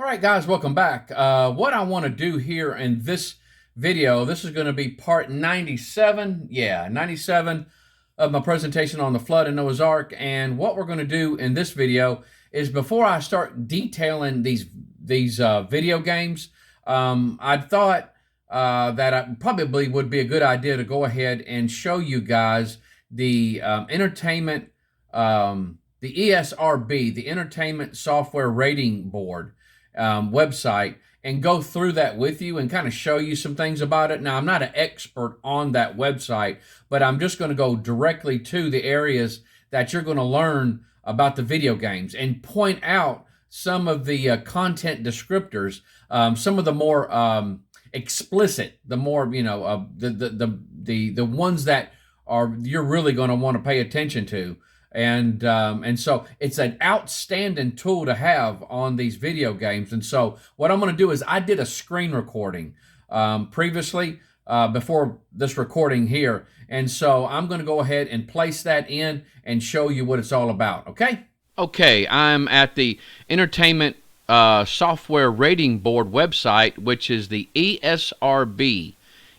All right, guys, welcome back. What I want to do here in this video, this is going to be part 97. Yeah, 97 of my presentation on the flood in Noah's Ark. And what we're going to do in this video is before I start detailing these video games, I thought that it probably would be a good idea to go ahead and show you guys the entertainment, the ESRB, the Entertainment Software Rating Board website, and go through that with you and kind of show you some things about it. Now, I'm not an expert on that website, but I'm just going to go directly to the areas that you're going to learn about the video games and point out some of the content descriptors, some of the more explicit, the more, the ones that are you're really going to want to pay attention to. And so it's an outstanding tool to have on these video games. And so what I'm going to do is I did a screen recording previously before this recording here. And so I'm going to go ahead and place that in and show you what it's all about. Okay? Okay, I'm at the Entertainment Software Rating Board website, which is the ESRB.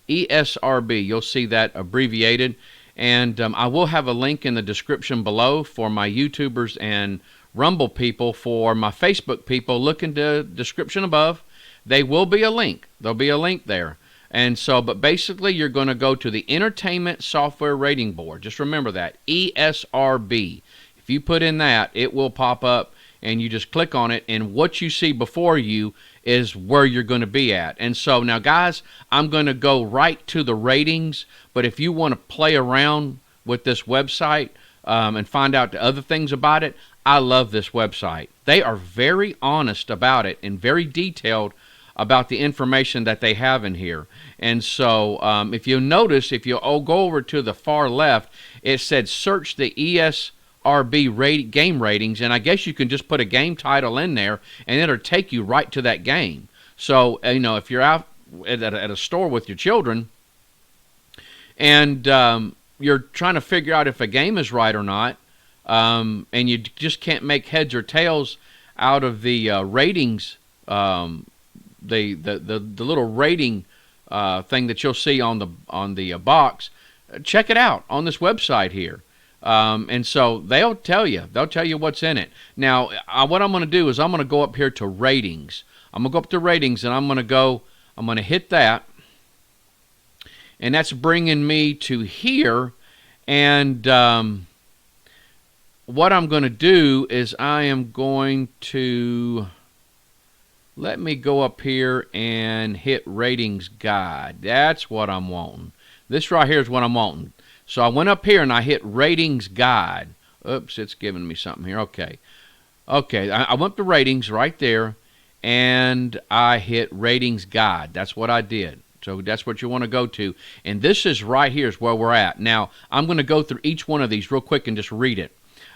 ESRB, you'll see that abbreviated. And I will have a link in the description below for my YouTubers and Rumble people. For my Facebook people, look in the description above. There will be a link. There'll be a link there. And so, but basically, you're going to go to the Entertainment Software Rating Board. Just remember that, ESRB. If you put in that, it will pop up, and you just click on it, and what you see before you is where you're going to be at. And so now, guys, I'm going to go right to the ratings, but if you want to play around with this website and find out the other things about it, I love this website. They are very honest about it and very detailed about the information that they have in here. And so if you notice, if you go over to the far left, it said search the ESRB game ratings, and I guess you can just put a game title in there and it'll take you right to that game. So if you're out at a store with your children and you're trying to figure out if a game is right or not, and you just can't make heads or tails out of the ratings, the little rating thing that you'll see on the box, check it out on this website here. And so they'll tell you what's in it. Now, what I'm going to do is I'm going to go up here to ratings. I'm going to go up to ratings, and I'm going to hit that, and that's bringing me to here. And what I'm going to do is I am going to let me go up here and hit ratings guide. That's what I'm wanting. This right here is what I'm wanting. So I went up here and I hit ratings guide. Oops, it's giving me something here. Okay. I went to ratings right there and I hit ratings guide. That's what I did. So that's what you want to go to. And this is right here is where we're at. Now, I'm going to go through each one of these real quick and just read it.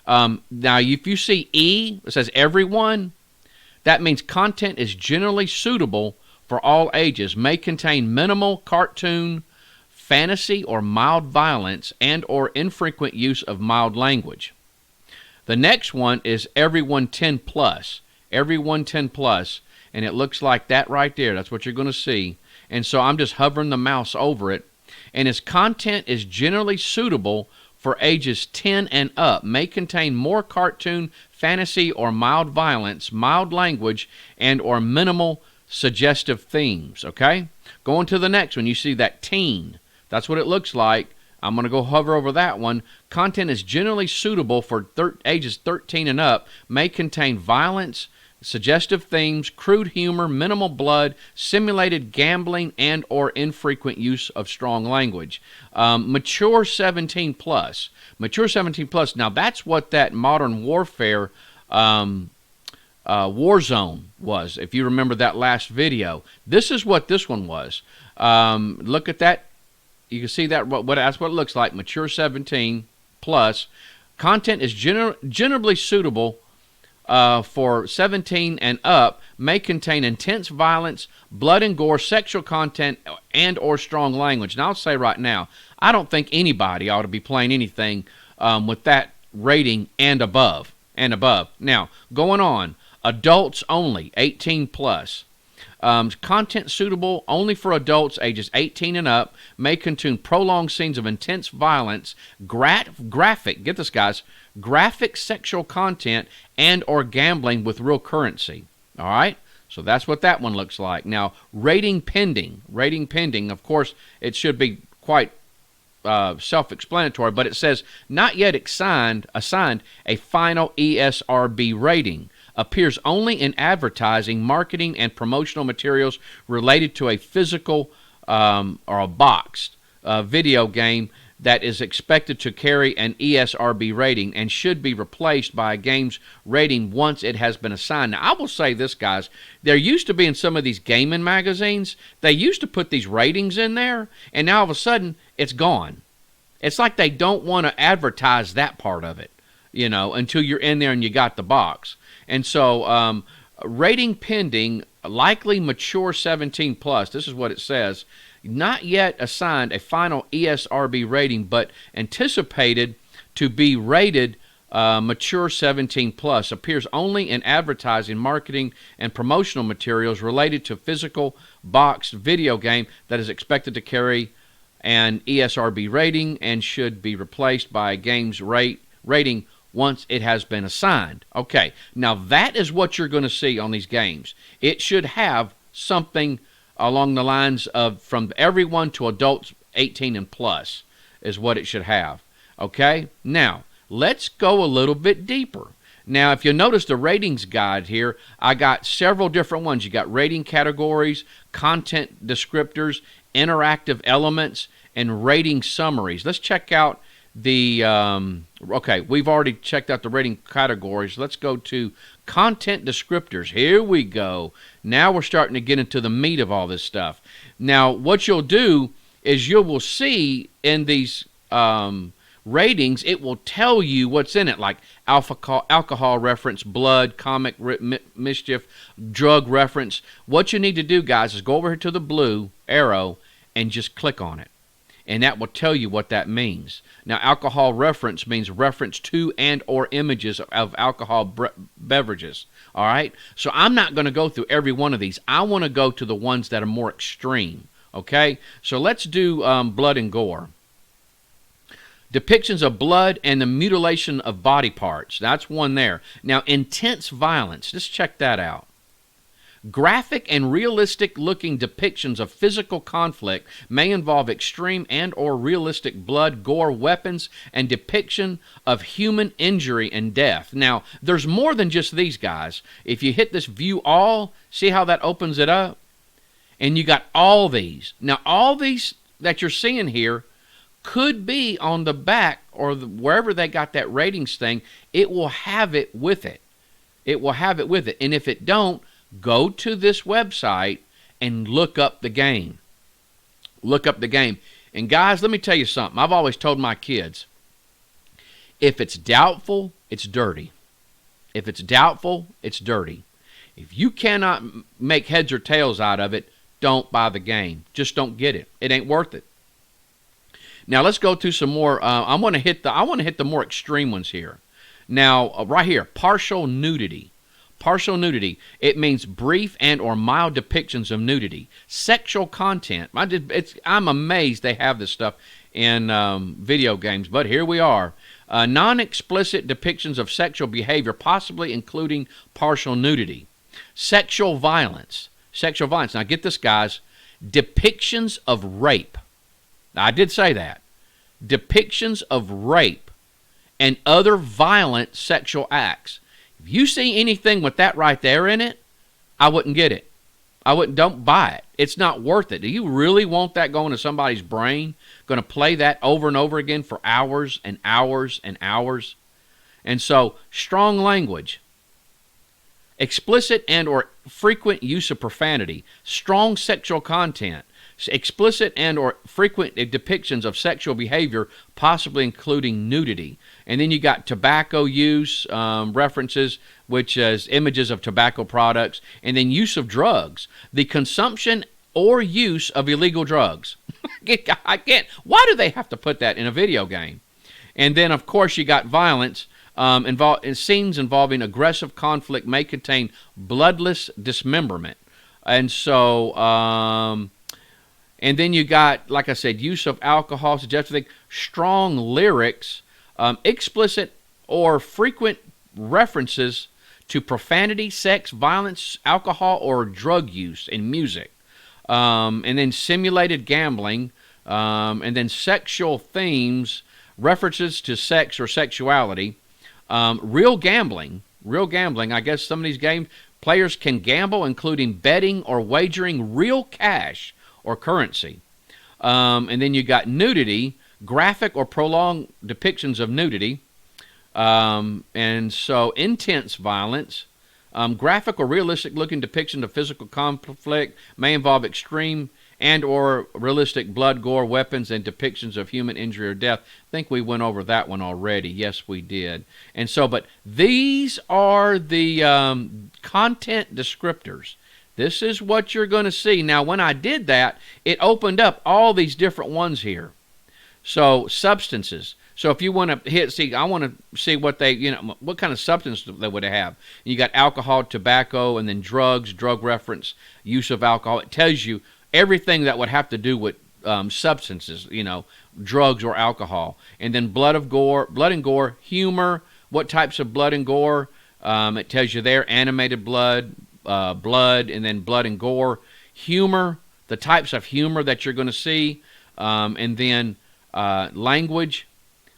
Now, if you see E, it says everyone, that means content is generally suitable for all ages, may contain minimal cartoon, fantasy, or mild violence, and or infrequent use of mild language. The next one is everyone 10 plus. Everyone 10 plus, and it looks like that right there. That's what you're going to see. And so I'm just hovering the mouse over it. And its content is generally suitable for ages 10 and up, may contain more cartoon, fantasy, or mild violence, mild language, and or minimal suggestive themes. Okay? Going to the next one, you see that teen. That's what it looks like. I'm going to go hover over that one. Content is generally suitable for ages 13 and up, may contain violence, suggestive themes, crude humor, minimal blood, simulated gambling, and or infrequent use of strong language. Mature 17 plus. Mature 17 plus. Now that's what that Modern Warfare Warzone was. If you remember that last video, this is what this one was. Look at that. You can see that that's what it looks like. Mature 17 plus. Content is generally suitable for 17 and up, may contain intense violence, blood and gore, sexual content, and or strong language. And I'll say right now, I don't think anybody ought to be playing anything with that rating and above. Now, going on, Adults only, 18 plus. Content suitable only for adults ages 18 and up, may contain prolonged scenes of intense violence, graphic, get this guys, graphic sexual content, and or gambling with real currency. All right? So that's what that one looks like. Now, rating pending. Rating pending, of course, it should be quite self-explanatory, but it says not yet assigned a final ESRB rating. Appears only in advertising, marketing, and promotional materials related to a physical or a boxed video game that is expected to carry an ESRB rating and should be replaced by a game's rating once it has been assigned. Now, I will say this, guys. There used to be in some of these gaming magazines, they used to put these ratings in there, and now all of a sudden, it's gone. It's like they don't want to advertise that part of it, you know, until you're in there and you got the box. And so, rating pending, likely mature 17 plus. This is what it says. Not yet assigned a final ESRB rating, but anticipated to be rated mature 17 plus. Appears only in advertising, marketing, and promotional materials related to physical boxed video game that is expected to carry an ESRB rating and should be replaced by a game's rating once it has been assigned. Okay, now that is what you're going to see on these games. It should have something along the lines of from everyone to adults 18 and plus is what it should have. Okay, now let's go a little bit deeper. Now, if you notice the ratings guide here, I got several different ones. You got rating categories, content descriptors, interactive elements, and rating summaries. Let's check out the, okay, we've already checked out the rating categories. Let's go to content descriptors. Here we go. Now we're starting to get into the meat of all this stuff. Now, what you'll do is you will see in these ratings, it will tell you what's in it, like alcohol reference, blood, comic mischief, drug reference. What you need to do, guys, is go over here to the blue arrow and just click on it. And that will tell you what that means. Now, alcohol reference means reference to and or images of alcohol beverages. All right? So I'm not going to go through every one of these. I want to go to the ones that are more extreme. Okay? So let's do blood and gore. Depictions of blood and the mutilation of body parts. That's one there. Now, intense violence. Just check that out. Graphic and realistic-looking depictions of physical conflict may involve extreme and or realistic blood, gore, weapons, and depiction of human injury and death. Now, there's more than just these, guys. If you hit this view all, see how that opens it up? And you got all these. Now, all these that you're seeing here could be on the back or wherever they got that ratings thing. It will have it with it. It will have it with it. And if it don't, go to this website and look up the game. Look up the game. And guys, let me tell you something. I've always told my kids, if it's doubtful, it's dirty. If it's doubtful, it's dirty. If you cannot make heads or tails out of it, don't buy the game. Just don't get it. It ain't worth it. Now let's go to some more. I want to hit the more extreme ones here. Now, right here, partial nudity. Partial nudity, it means brief and or mild depictions of nudity. Sexual content, I'm amazed they have this stuff in video games, but here we are. Non-explicit depictions of sexual behavior, possibly including partial nudity. Sexual violence. Sexual violence. Now get this, guys. Depictions of rape. Now, I did say that. Depictions of rape and other violent sexual acts. If you see anything with that right there in it, I wouldn't get it. Don't buy it. It's not worth it. Do you really want that going to somebody's brain? Going to play that over and over again for hours and hours and hours? And so, strong language. Explicit and or frequent use of profanity. Strong sexual content. Explicit and or frequent depictions of sexual behavior, possibly including nudity. And then you got tobacco use references, which is images of tobacco products, and then use of drugs. The consumption or use of illegal drugs. I can't. Why do they have to put that in a video game? And then, of course, you got violence. Scenes involving aggressive conflict may contain bloodless dismemberment. And so, and then you got, like I said, use of alcohol, suggestive, strong lyrics, explicit or frequent references to profanity, sex, violence, alcohol, or drug use in music. And then simulated gambling, and then sexual themes, references to sex or sexuality, real gambling. I guess some of these games, players can gamble, including betting or wagering real cash or currency. And then you got nudity, graphic or prolonged depictions of nudity. And so intense violence, graphic or realistic looking depiction of physical conflict may involve extreme and or realistic blood, gore, weapons, and depictions of human injury or death. I think we went over that one already. Yes, we did. And so, but these are the content descriptors. This is what you're going to see. Now, when I did that, it opened up all these different ones here. So, substances. So if you want to I want to see what what kind of substance they would have. You got alcohol, tobacco, and then drugs, drug reference, use of alcohol. It tells you everything that would have to do with substances, drugs or alcohol. And then blood and gore, humor, what types of blood and gore. It tells you there, animated blood, and then blood and gore. Humor, the types of humor that you're going to see. And then language.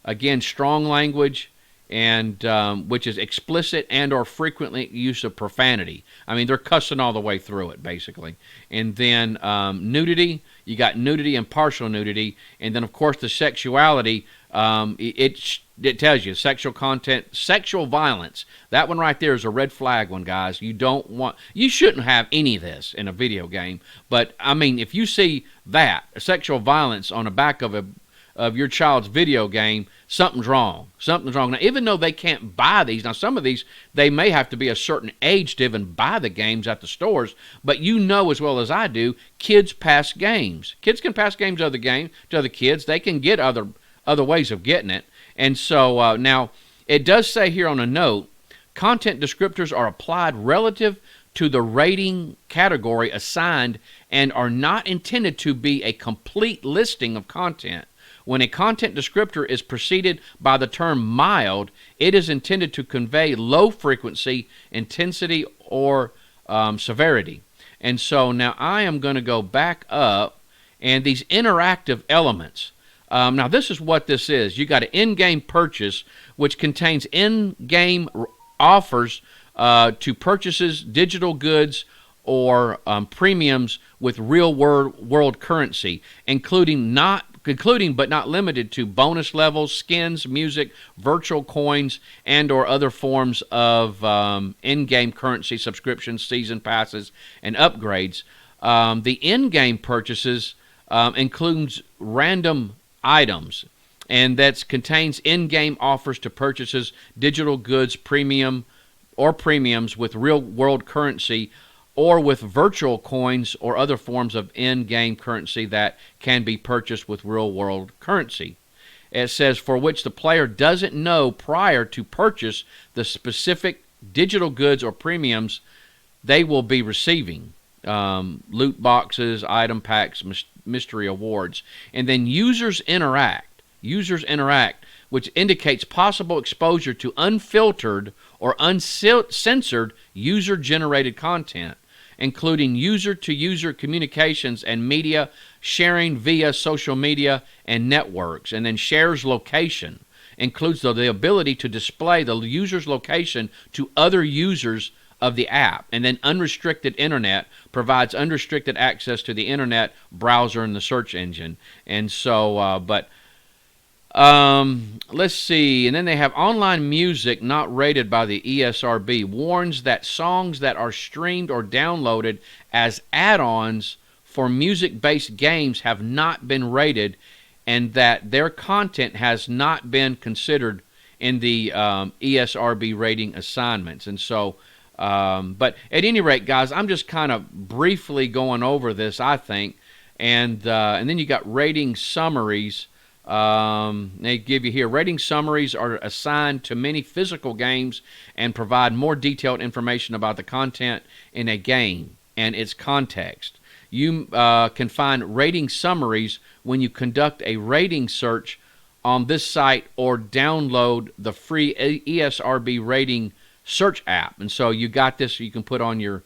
Again, strong language, and which is explicit and or frequently use of profanity. I mean, they're cussing all the way through it, basically. And then nudity, you got nudity and partial nudity. And then, of course, the sexuality, it tells you sexual content, sexual violence. That one right there is a red flag one, guys. You shouldn't have any of this in a video game. But, I mean, if you see that, sexual violence on the back of your child's video game, something's wrong. Something's wrong. Now, even though they can't buy these, now some of these, they may have to be a certain age to even buy the games at the stores, but you know as well as I do, kids pass games. Kids can pass games to other kids. They can get other ways of getting it. And so now, it does say here on a note, content descriptors are applied relative to the rating category assigned and are not intended to be a complete listing of content. When a content descriptor is preceded by the term mild, it is intended to convey low frequency, intensity, or severity. And so now I am going to go back up, and these interactive elements. Now this is what this is. You got an in-game purchase, which contains in-game offers to purchases, digital goods, or premiums with real world currency, including but not limited to bonus levels, skins, music, virtual coins, and or other forms of in-game currency, subscriptions, season passes, and upgrades. The in-game purchases includes random items, and that contains in-game offers to purchases, digital goods, premiums with real-world currency, or with virtual coins or other forms of in-game currency that can be purchased with real-world currency. It says, for which the player doesn't know prior to purchase the specific digital goods or premiums they will be receiving. Loot boxes, item packs, mystery awards. And then users interact, which indicates possible exposure to unfiltered or uncensored user-generated content, including user-to-user communications and media sharing via social media and networks. And then shares location, includes the ability to display the user's location to other users of the app. And then unrestricted internet provides unrestricted access to the internet, browser, and the search engine. And so, let's see. And then they have online music not rated by the ESRB warns that songs that are streamed or downloaded as add-ons for music-based games have not been rated, and that their content has not been considered in the ESRB rating assignments. And so, but at any rate, guys, I'm just kind of briefly going over this, I think. And then you got rating summaries. They give you here rating summaries are assigned to many physical games and provide more detailed information about the content in a game and its context. You can find rating summaries when you conduct a rating search on this site or download the free ESRB rating search app. And so you got this you can put on your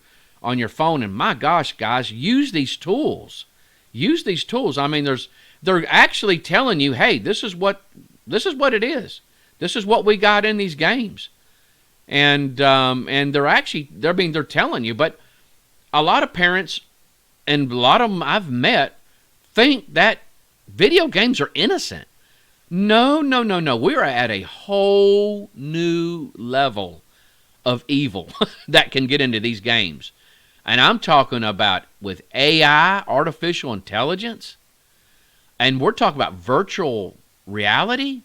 phone. And my gosh, guys, use these tools. Use these tools. I mean, they're actually telling you, hey, this is what it is. This is what we got in these games. And they're telling you, but a lot of parents and a lot of them I've met think that video games are innocent. No, no, no, no. We're at a whole new level of evil that can get into these games. And I'm talking about with AI, artificial intelligence, and we're talking about virtual reality.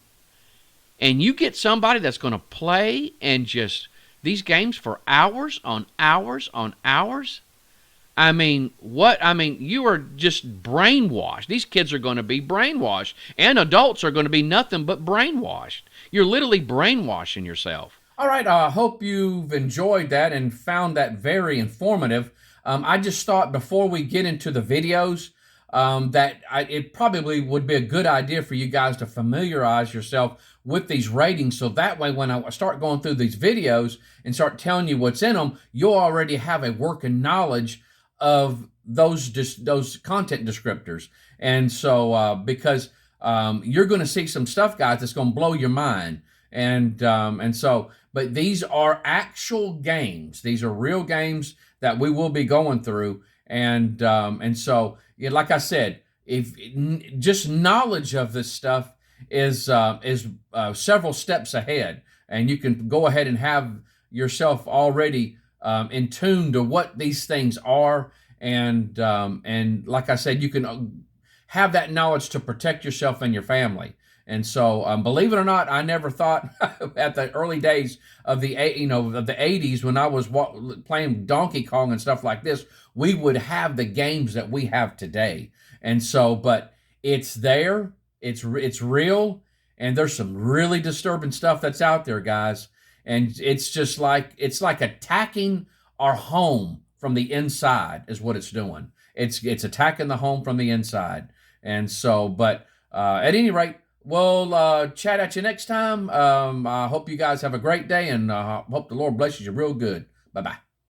And you get somebody that's going to play and just these games for hours on hours on hours. I mean, you are just brainwashed. These kids are going to be brainwashed, and adults are going to be nothing but brainwashed. You're literally brainwashing yourself. All right, I hope you've enjoyed that and found that very informative. I just thought before we get into the videos it probably would be a good idea for you guys to familiarize yourself with these ratings, so that way when I start going through these videos and start telling you what's in them, you'll already have a working knowledge of those content descriptors. And so because you're going to see some stuff, guys, that's going to blow your mind. And so, but these are actual games. These are real games that we will be going through. And so, yeah, like I said, if just knowledge of this stuff is several steps ahead, and you can go ahead and have yourself already in tune to what these things are, and like I said, you can have that knowledge to protect yourself and your family. And so, believe it or not, I never thought at the early days of the of the 80s when I was playing Donkey Kong and stuff like this, we would have the games that we have today. And so, but it's there, it's real, and there's some really disturbing stuff that's out there, guys. And it's just like attacking our home from the inside is what it's doing. It's attacking the home from the inside. And so, but at any rate, we'll chat at you next time. I hope you guys have a great day, and hope the Lord blesses you real good. Bye-bye.